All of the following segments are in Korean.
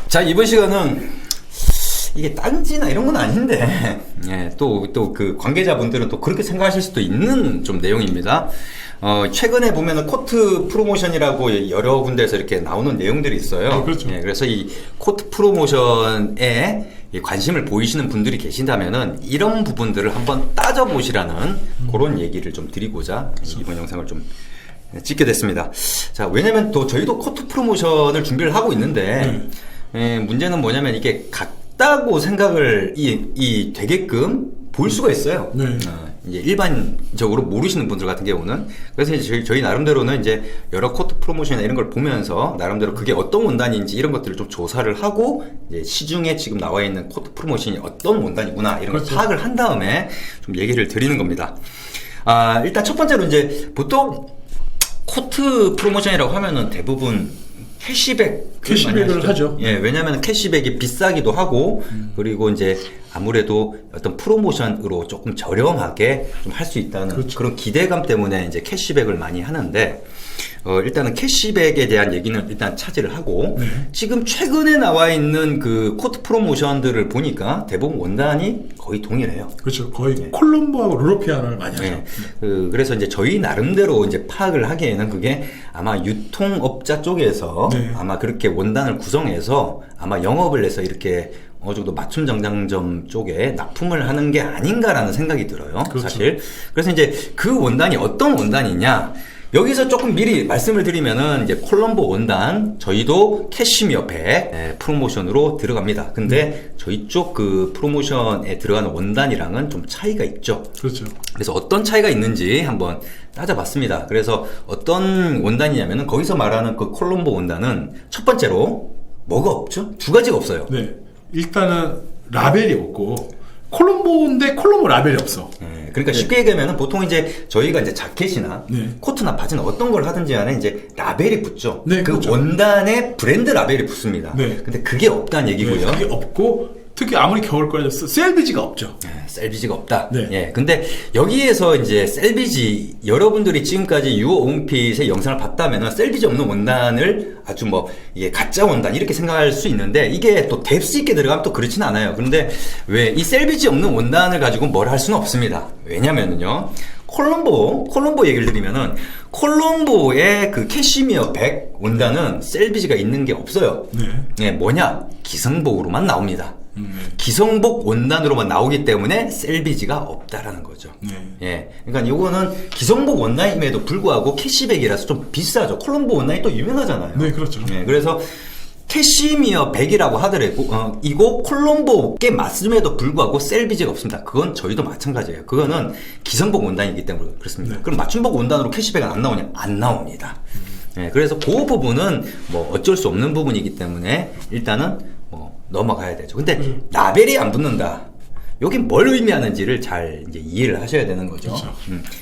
자, 이번 시간은 이게 딴지나 이런 건 아닌데, 예, 또 그 관계자분들은 또 그렇게 생각하실 수도 있는 좀 내용입니다. 최근에 보면은 코트 프로모션이라고 여러 군데에서 이렇게 나오는 내용들이 있어요. 그렇죠. 예, 그래서 이 코트 프로모션에 관심을 보이시는 분들이 계신다면은 이런 부분들을 한번 따져보시라는 그런 얘기를 좀 드리고자 그렇죠. 이번 영상을 좀 찍게 됐습니다. 자, 왜냐면 또 저희도 코트 프로모션을 준비를 하고 있는데, 문제는 뭐냐면 이게 같다고 생각을 되게끔 볼 수가 있어요. 네. 이제 일반적으로 모르시는 분들 같은 경우는. 그래서 이제 저희 나름대로는 이제 여러 코트 프로모션이나 이런 걸 보면서 나름대로 그게 어떤 원단인지 이런 것들을 좀 조사를 하고, 이제 시중에 지금 나와 있는 코트 프로모션이 어떤 원단이구나 이런 걸 그렇죠. 파악을 한 다음에 좀 얘기를 드리는 겁니다. 일단 첫 번째로 이제 보통 코트 프로모션이라고 하면은 대부분 캐시백을 하죠. 예, 왜냐하면 캐시백이 비싸기도 하고, 그리고 이제 아무래도 어떤 프로모션으로 조금 저렴하게 좀 할 수 있다는 그렇죠. 그런 기대감 때문에 이제 캐시백을 많이 하는데, 일단은 캐시백에 대한 얘기는 일단 차지를 하고, 지금 최근에 나와 있는 그 코트 프로모션들을 보니까 대부분 원단이 거의 동일해요. 그렇죠. 거의 콜롬보하고 르로피안을 많이 하죠. 네. 그래서 이제 저희 나름대로 이제 파악을 하기에는 그게 아마 유통업자 쪽에서 아마 그렇게 원단을 구성해서 아마 영업을 해서 이렇게 어느 정도 맞춤 정장점 쪽에 납품을 하는 게 아닌가라는 생각이 들어요. 그렇죠. 사실. 그래서 이제 그 원단이 어떤 원단이냐. 여기서 조금 미리 말씀을 드리면은 이제 콜롬보 원단 저희도 캐시미어 100 프로모션으로 들어갑니다. 근데 저희 쪽 그 프로모션에 들어가는 원단이랑은 좀 차이가 있죠. 그렇죠. 그래서 어떤 차이가 있는지 한번 따져봤습니다. 그래서 어떤 원단이냐면은 거기서 말하는 그 콜롬보 원단은 첫 번째로 뭐가 없죠? 두 가지가 없어요. 네. 일단은 라벨이 없고 콜롬보인데 콜롬보 라벨이 없어. 네, 그러니까 쉽게 얘기하면 보통 이제 저희가 이제 자켓이나 코트나 바지는 어떤 걸 하든지 간에 이제 라벨이 붙죠. 네, 그 그렇죠. 원단에 브랜드 라벨이 붙습니다. 네. 근데 그게 없다는 얘기고요. 그게 없고 특히 아무리 겨울 거라도 셀비지가 없죠. 셀비지가 없다. 네. 예. 근데 여기에서 이제 셀비지, 여러분들이 지금까지 유어온핏의 영상을 봤다면 셀비지 없는 원단을 아주 뭐, 이게 가짜 원단 이렇게 생각할 수 있는데 이게 또 뎁스 있게 들어가면 또 그렇진 않아요. 그런데 왜 이 셀비지 없는 원단을 가지고 뭘 할 수는 없습니다. 왜냐면은요. 콜롬보 얘기를 드리면은 콜롬보의 그 캐시미어 100 원단은 셀비지가 있는 게 없어요. 예, 뭐냐? 기성복으로만 나옵니다. 기성복 원단으로만 나오기 때문에 셀비지가 없다라는 거죠. 예. 그러니까 요거는 기성복 원단임에도 불구하고 캐시백이라서 좀 비싸죠. 콜롬보 원단이 또 유명하잖아요. 네, 그렇죠. 예. 그래서 캐시미어 100이라고 하더라도 이거 콜롬보께 맞음에도 불구하고 셀비지가 없습니다. 그건 저희도 마찬가지예요. 그거는 기성복 원단이기 때문에 그렇습니다. 그럼 맞춤복 원단으로 캐시백은 안 나오냐? 안 나옵니다. 예. 그래서 그 부분은 뭐 어쩔 수 없는 부분이기 때문에 일단은 넘어가야 되죠. 근데 라벨이 안 붙는다. 여기 뭘 의미하는지를 잘 이제 이해를 하셔야 되는 거죠. 그렇죠.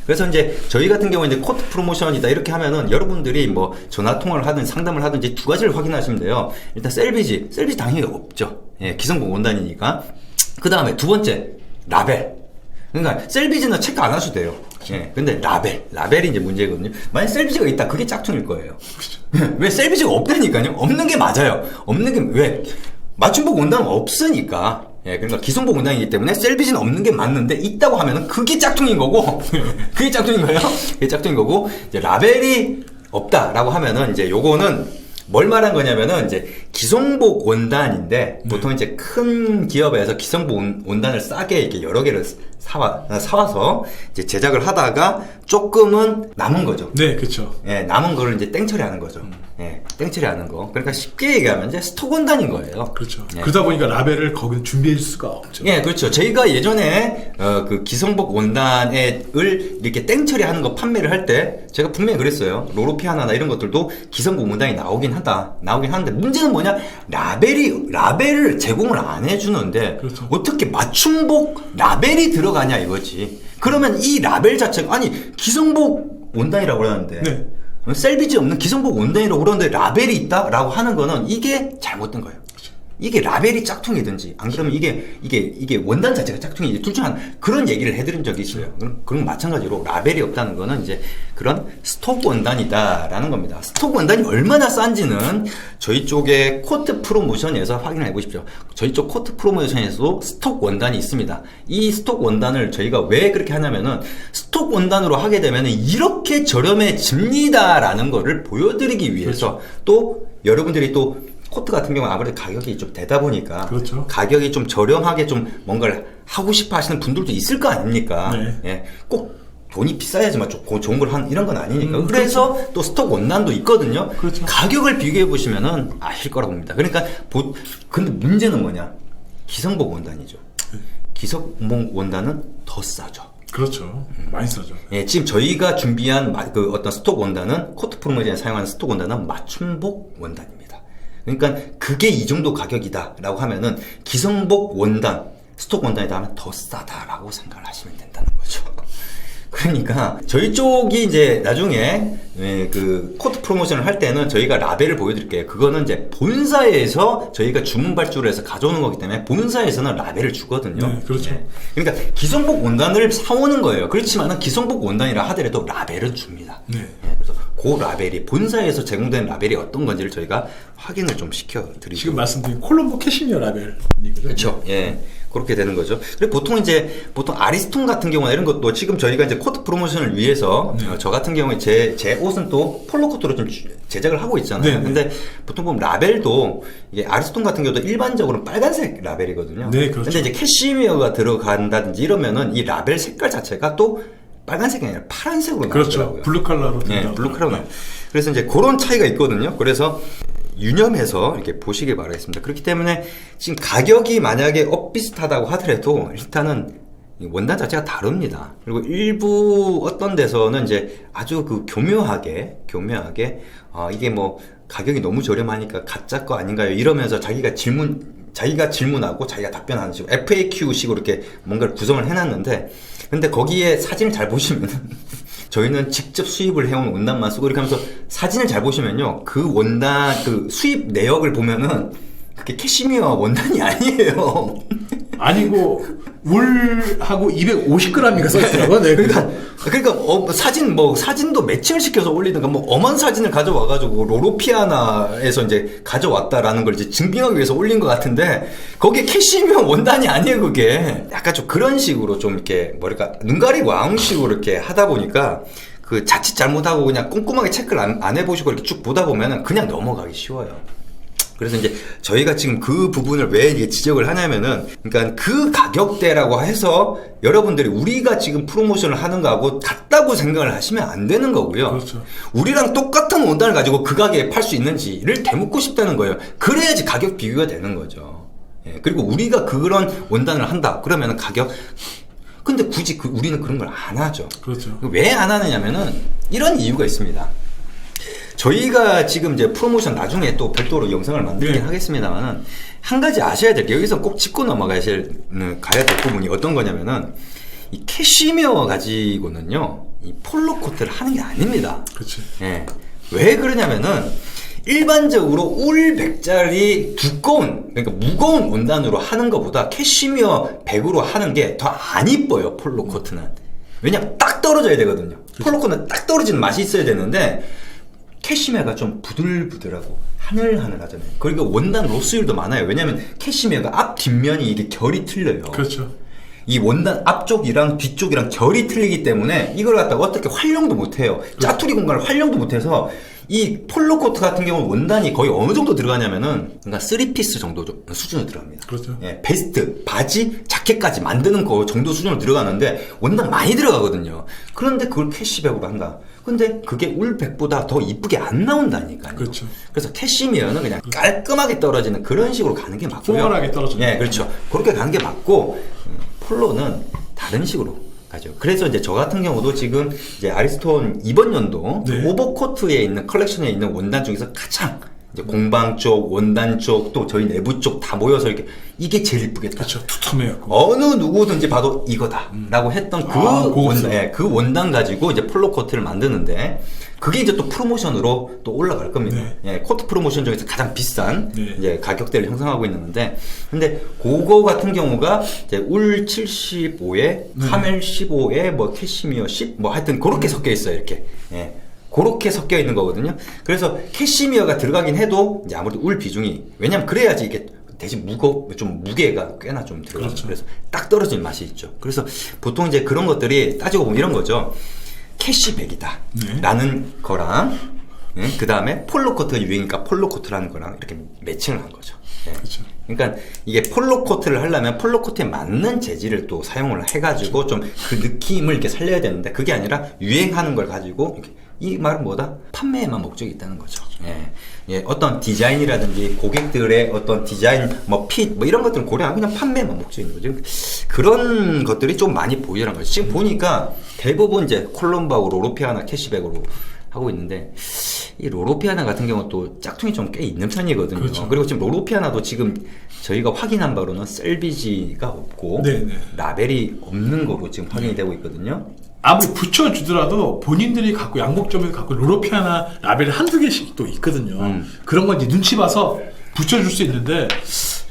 그래서 이제 저희 같은 경우에 이제 코트 프로모션이다 이렇게 하면은 여러분들이 뭐 전화 통화를 하든 상담을 하든지 두 가지를 확인하시면 돼요. 일단 셀비지 당연히 없죠. 예, 기성복 원단이니까. 그 다음에 두 번째 라벨. 그러니까 셀비지는 체크 안 하셔도 돼요. 예, 근데 라벨이 이제 문제거든요. 만약 셀비지가 있다, 그게 짝퉁일 거예요. 왜 셀비지가 없다니까요? 없는 게 맞아요. 없는 게 왜? 맞춤복 원단은 없으니까. 예, 그러니까 기성복 원단이기 때문에 셀비지는 없는 게 맞는데 있다고 하면은 그게 짝퉁인 거고, 그게 짝퉁인 거예요. 그게 짝퉁인 거고, 이제 라벨이 없다라고 하면은 이제 요거는 뭘 말한 거냐면은 이제 기성복 원단인데 보통 이제 큰 기업에서 기성복 원단을 싸게 이렇게 여러 개를 사와서 이제 제작을 하다가 조금은 남은 거죠. 네, 그렇죠. 예, 남은 거를 이제 땡처리하는 거죠. 예, 땡처리하는 거. 그러니까 쉽게 얘기하면 이제 스톡 원단인 거예요. 그렇죠. 예. 그러다 보니까 라벨을 거기 준비해 줄 수가 없죠. 예, 그렇죠. 저희가 예전에 그 기성복 원단을 이렇게 땡처리하는 거 판매를 할 때 제가 분명히 그랬어요. 로로피아나나 이런 것들도 기성복 원단이 나오긴 하는데 문제는 뭐냐? 라벨을 제공을 안 해주는데 그렇죠. 어떻게 맞춤복 라벨이 들어가냐 이거지. 그러면 이 라벨 자체가 아니 기성복 원단이라고 그러는데 셀비지 없는 기성복 원단이라고 그러는데 라벨이 있다라고 하는 거는 이게 잘못된 거예요. 이게 라벨이 짝퉁이든지 안 그러면 이게 원단 자체가 짝퉁이든지 둘 중 하나 그런 얘기를 해드린 적이 있어요. 그럼 마찬가지로 라벨이 없다는 거는 이제 그런 스톡 원단이다라는 겁니다. 스톡 원단이 얼마나 싼지는 저희 쪽에 코트 프로모션에서 확인해 보십시오. 저희 쪽 코트 프로모션에서도 스톡 원단이 있습니다. 이 스톡 원단을 저희가 왜 그렇게 하냐면은 스톡 원단으로 하게 되면은 이렇게 저렴해집니다라는 거를 보여드리기 위해서 또 여러분들이 또 코트 같은 경우는 아무래도 가격이 좀 되다 보니까 그렇죠. 가격이 좀 저렴하게 좀 뭔가를 하고 싶어 하시는 분들도 있을 거 아닙니까? 네. 예, 꼭 돈이 비싸야지만 좋은 걸 하는 이런 건 아니니까. 그래서 또 스톡 원단도 있거든요. 그렇죠. 가격을 비교해 보시면은 아실 거라고 봅니다. 그러니까 근데 문제는 뭐냐? 기성복 원단이죠. 기성복 원단은 더 싸죠. 그렇죠. 많이 싸죠. 예, 지금 저희가 준비한 그 어떤 스톡 원단은 코트 프로모션에 사용하는 스톡 원단은 맞춤복 원단입니다. 그러니까 그게 이 정도 가격이다라고 하면은 기성복 원단, 스톡 원단이다 하면 더 싸다라고 생각을 하시면 된다는 거죠. 그러니까 저희 쪽이 이제 나중에 그 코트 프로모션을 할 때는 저희가 라벨을 보여드릴게요. 그거는 이제 본사에서 저희가 주문 발주를 해서 가져오는 거기 때문에 본사에서는 라벨을 주거든요. 네, 그렇죠. 네. 그러니까 기성복 원단을 사오는 거예요. 그렇지만은 기성복 원단이라 하더라도 라벨은 줍니다. 네. 네, 그래서 그 라벨이 본사에서 제공되는 라벨이 어떤 건지를 저희가 확인을 좀 시켜드리고 지금 말씀드린 콜롬보 캐시미어 라벨이거죠. 그렇죠. 예. 그렇게 되는 거죠. 그리고 보통 아리스톤 같은 경우나 이런 것도 지금 저희가 이제 코트 프로모션을 위해서 저 같은 경우에 제 옷은 또 폴로 코트로 좀 제작을 하고 있잖아요. 네. 근데 보통 보면 라벨도 이게 아리스톤 같은 경우도 일반적으로 빨간색 라벨이거든요. 네, 그렇죠. 근데 이제 캐시미어가 들어간다든지 이러면은 이 라벨 색깔 자체가 또 빨간색이 아니라 파란색으로 그렇죠. 나오더라고요. 블루 컬러로 네, 된다고. 블루 컬러로 나와요. 그래서 이제 그런 차이가 있거든요. 그래서 유념해서 이렇게 보시길 바라겠습니다. 그렇기 때문에 지금 가격이 만약에 비슷하다고 하더라도 일단은 원단 자체가 다릅니다. 그리고 일부 어떤 데서는 이제 아주 그 교묘하게 이게 뭐 가격이 너무 저렴하니까 가짜 거 아닌가요? 이러면서 자기가 질문하고 자기가 답변하는 식으로 FAQ식으로 이렇게 뭔가를 구성을 해놨는데 근데 거기에 사진을 잘 보시면은 저희는 직접 수입을 해온 원단만 쓰고 이렇게 하면서 사진을 잘 보시면요. 그 원단, 그 수입 내역을 보면은 그게 캐시미어 원단이 아니에요. 아니고 울하고 250g이가 써있더라고요. 네. 그러니까 사진도 매칭을 시켜서 올리든가 엄한 사진을 가져와가지고 로로피아나에서 이제 가져왔다라는 걸 이제 증빙하기 위해서 올린 것 같은데 거기에 캐시미어 원단이 아니에요. 그게 약간 좀 그런 식으로 좀 이렇게 뭐랄까 눈 가리고 아웅식으로 이렇게 하다 보니까 그 자칫 잘못하고 그냥 꼼꼼하게 체크를 안 해보시고 이렇게 쭉 보다 보면은 그냥 넘어가기 쉬워요. 그래서 이제 저희가 지금 그 부분을 왜 이게 지적을 하냐면은, 그러니까 그 가격대라고 해서 여러분들이 우리가 지금 프로모션을 하는 거하고 같다고 생각을 하시면 안 되는 거고요. 그렇죠. 우리랑 똑같은 원단을 가지고 그 가격에 팔 수 있는지를 되묻고 싶다는 거예요. 그래야지 가격 비교가 되는 거죠. 예, 그리고 우리가 그런 원단을 한다. 그러면은 근데 굳이 우리는 그런 걸 안 하죠. 그렇죠. 왜 안 하느냐면은 이런 이유가 있습니다. 저희가 지금 이제 프로모션 나중에 또 별도로 영상을 만들긴 하겠습니다만은 한 가지 아셔야 될 게 여기서 꼭 짚고 가야 될 부분이 어떤 거냐면은 이 캐시미어 가지고는요 이 폴로 코트를 하는 게 아닙니다. 그렇지. 예. 왜 그러냐면은 일반적으로 울 100짜리 두꺼운 그러니까 무거운 원단으로 하는 것보다 캐시미어 100으로 하는 게 더 안 이뻐요. 폴로 코트는. 왜냐면 딱 떨어져야 되거든요. 폴로 코트는 딱 떨어지는 맛이 있어야 되는데 캐시미어가 좀 부들부들하고 하늘하늘하잖아요. 그리고 원단 로스율도 많아요. 왜냐면 캐시미어가 앞 뒷면이 이게 결이 틀려요. 그렇죠. 이 원단 앞쪽이랑 뒤쪽이랑 결이 틀리기 때문에 이걸 갖다가 어떻게 활용도 못해요. 짜투리 공간을 활용도 못해서 이 폴로 코트 같은 경우는 원단이 거의 어느 정도 들어가냐면은 그러니까 3피스 정도 수준으로 들어갑니다. 그렇죠. 예, 베스트, 바지, 자켓까지 만드는 거 정도 수준으로 들어가는데 원단 많이 들어가거든요. 그런데 그걸 캐시백으로 한다. 근데 그게 울백보다 더 이쁘게 안 나온다니까요. 그렇죠. 그래서 캐시미어는 그냥 깔끔하게 떨어지는 그런 식으로 가는 게 맞고요. 포멀하게 떨어지는. 예, 그렇죠. 그렇게 가는 게 맞고 폴로는 다른 식으로 가죠. 그래서 이제 저 같은 경우도 지금 이제 아리스톤 이번 연도 네. 오버코트에 있는 컬렉션에 있는 원단 중에서 가장 이제 공방 쪽, 원단 쪽, 또 저희 내부 쪽 다 모여서 이렇게 이게 제일 이쁘겠다. 그렇죠. 투툼해요. 어느 누구든지 봐도 이거다라고 했던 그 고급스러워. 원단, 그 원단 가지고 이제 폴로 코트를 만드는데 그게 이제 또 프로모션으로 또 올라갈 겁니다. 네. 예, 코트 프로모션 중에서 가장 비싼 네. 이제 가격대를 형성하고 있는데, 근데 그거 같은 경우가 이제 울 75에 카멜 15에 뭐 캐시미어 10 뭐 하여튼 그렇게 섞여 있어요. 이렇게. 예. 그렇게 섞여 있는 거거든요. 그래서 캐시미어가 들어가긴 해도 이제 아무래도 울 비중이, 왜냐면 그래야지 이게 대신 좀 무게가 꽤나 좀 들어가요. 그렇죠. 그래서 딱 떨어지는 맛이 있죠. 그래서 보통 이제 그런 것들이 따지고 보면 이런 거죠. 캐시백이다 네. 라는 거랑, 그 다음에 폴로코트가 유행이니까 폴로코트라는 거랑 이렇게 매칭을 한 거죠. 예. 그렇죠. 그러니까 이게 폴로코트를 하려면 폴로코트에 맞는 재질을 또 사용을 해가지고 좀 그 느낌을 이렇게 살려야 되는데, 그게 아니라 유행하는 걸 가지고 이렇게, 이 말은 뭐다? 판매에만 목적이 있다는 거죠. 예. 예, 어떤 디자인이라든지 고객들의 어떤 디자인, 뭐 핏, 뭐 이런 것들을 고려하고 그냥 판매에만 목적이 있는 거죠. 그런 것들이 좀 많이 보이라는 거죠. 지금 보니까 대부분 이제 콜롬바하고 로로피아나 캐시백으로 하고 있는데, 이 로로피아나 같은 경우는 또 짝퉁이 좀 꽤 있는 편이거든요. 그렇죠. 그리고 지금 로로피아나도 지금 저희가 확인한 바로는 셀비지가 없고 네네. 라벨이 없는 거로 지금 확인이 되고 있거든요. 아무리 붙여주더라도 본인들이 갖고 양복점에서 갖고 로로피아나 라벨이 한두 개씩 또 있거든요. 그런 건 이제 눈치 봐서 붙여줄 수 있는데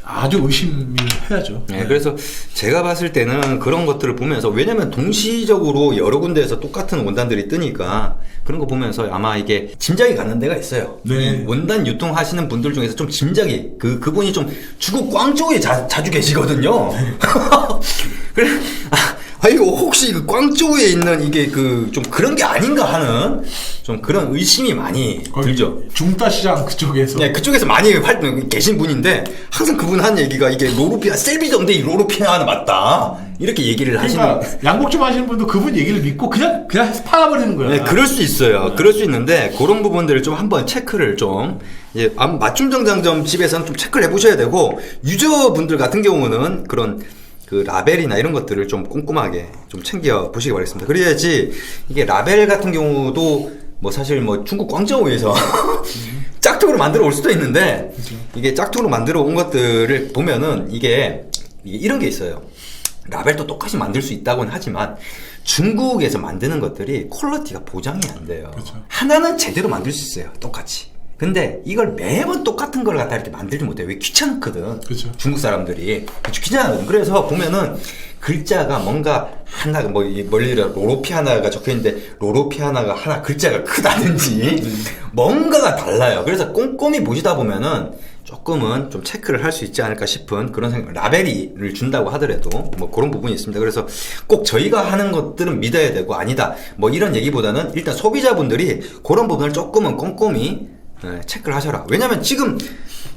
아주 의심을 해야죠. 네, 그래서 제가 봤을 때는 그런 것들을 보면서, 왜냐면 동시적으로 여러 군데에서 똑같은 원단들이 뜨니까 그런 거 보면서 아마 이게 짐작이 가는 데가 있어요. 네. 이 원단 유통하시는 분들 중에서 좀 짐작이, 그분이 좀 중국 광저우에 자주 계시거든요. 그래, 이거 혹시 그 광저우에 있는 이게 좀 그런 게 아닌가 하는 좀 그런 의심이 많이 들죠. 중따시장 그쪽에서. 네, 그쪽에서 많이 계신 분인데, 항상 그분 한 얘기가 이게 로로피아, 셀비정데 이 로로피아는 맞다, 이렇게 얘기를 그러니까 하시는. 양복점 하시는 분도 그분 얘기를 믿고 그냥 해서 팔아버리는 거야. 네, 그럴 수 있어요. 그럴 수 있는데, 그런 부분들을 좀 한번 체크를 좀, 이제 맞춤 정장점 집에서는 좀 체크를 해보셔야 되고, 유저분들 같은 경우는 그런 그 라벨이나 이런 것들을 좀 꼼꼼하게 좀 챙겨 보시기 바라겠습니다. 그래야지 이게 라벨 같은 경우도 뭐 사실 뭐 중국 광저우에서 짝퉁으로 만들어 올 수도 있는데, 그렇죠. 이게 짝퉁으로 만들어 온 것들을 보면은 이게 이런 게 있어요. 라벨도 똑같이 만들 수 있다고는 하지만 중국에서 만드는 것들이 퀄리티가 보장이 안 돼요. 그렇죠. 하나는 제대로 만들 수 있어요. 똑같이. 근데 이걸 매번 똑같은 걸 갖다 이렇게 만들지 못해요. 왜? 귀찮거든. 그렇죠. 중국 사람들이. 귀찮거든. 그래서 보면은 글자가 뭔가 하나, 뭐, 멀리라 로로피아나가 적혀 있는데, 로로피아나가 하나 글자가 크다든지, 뭔가가 달라요. 그래서 꼼꼼히 보시다 보면은 조금은 좀 체크를 할 수 있지 않을까 싶은 그런 생각, 라벨을 준다고 하더라도 뭐 그런 부분이 있습니다. 그래서 꼭 저희가 하는 것들은 믿어야 되고 아니다, 뭐 이런 얘기보다는 일단 소비자분들이 그런 부분을 조금은 꼼꼼히 체크를 하셔라. 왜냐면 지금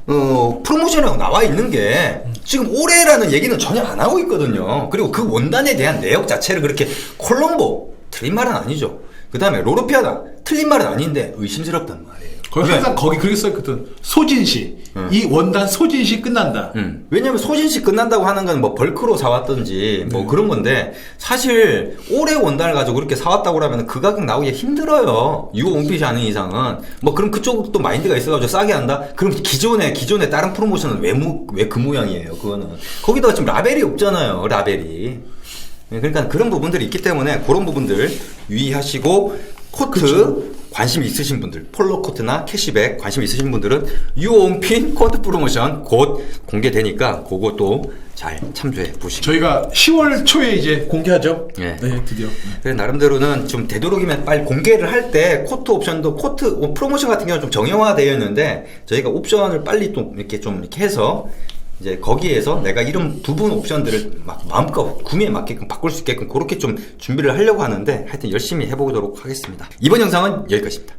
프로모션이라고 나와 있는 게 지금 올해라는 얘기는 전혀 안 하고 있거든요. 그리고 그 원단에 대한 내역 자체를 그렇게 콜롬보 틀린 말은 아니죠. 그 다음에 로로피아나 틀린 말은 아닌데 의심스럽단 말이에요. 거기 항상 거기 그렇게 써있거든. 소진시. 이 원단 소진시 끝난다. 왜냐면 소진시 끝난다고 하는 건 뭐 벌크로 사왔든지 뭐 그런 건데, 사실 올해 원단을 가지고 그렇게 사왔다고 하면 그 가격 나오기 힘들어요. 유호 원핏이 아닌 이상은. 뭐 그럼 그쪽도 마인드가 있어가지고 싸게 한다? 그럼 기존에 다른 프로모션은 왜 그 모양이에요, 그거는. 거기다가 지금 라벨이 없잖아요, 라벨이. 그러니까 그런 부분들이 있기 때문에 그런 부분들 유의하시고, 코트 그쵸. 관심 있으신 분들, 폴로 코트나 캐시백 관심 있으신 분들은 유온핀 코트 프로모션 곧 공개되니까 그것도 잘 참조해 보시고. 저희가 10월 초에 이제 공개하죠. 네. 네, 드디어. 그래서 나름대로는 좀 되도록이면 빨리 공개를 할 때 코트 옵션도 프로모션 같은 경우는 좀 정형화되어 있는데, 저희가 옵션을 빨리 또 이렇게 해서 이제 거기에서 내가 이런 부분 옵션들을 막 마음껏 구매에 맞게끔 바꿀 수 있게끔 그렇게 좀 준비를 하려고 하는데, 하여튼 열심히 해보도록 하겠습니다. 이번 영상은 여기까지입니다.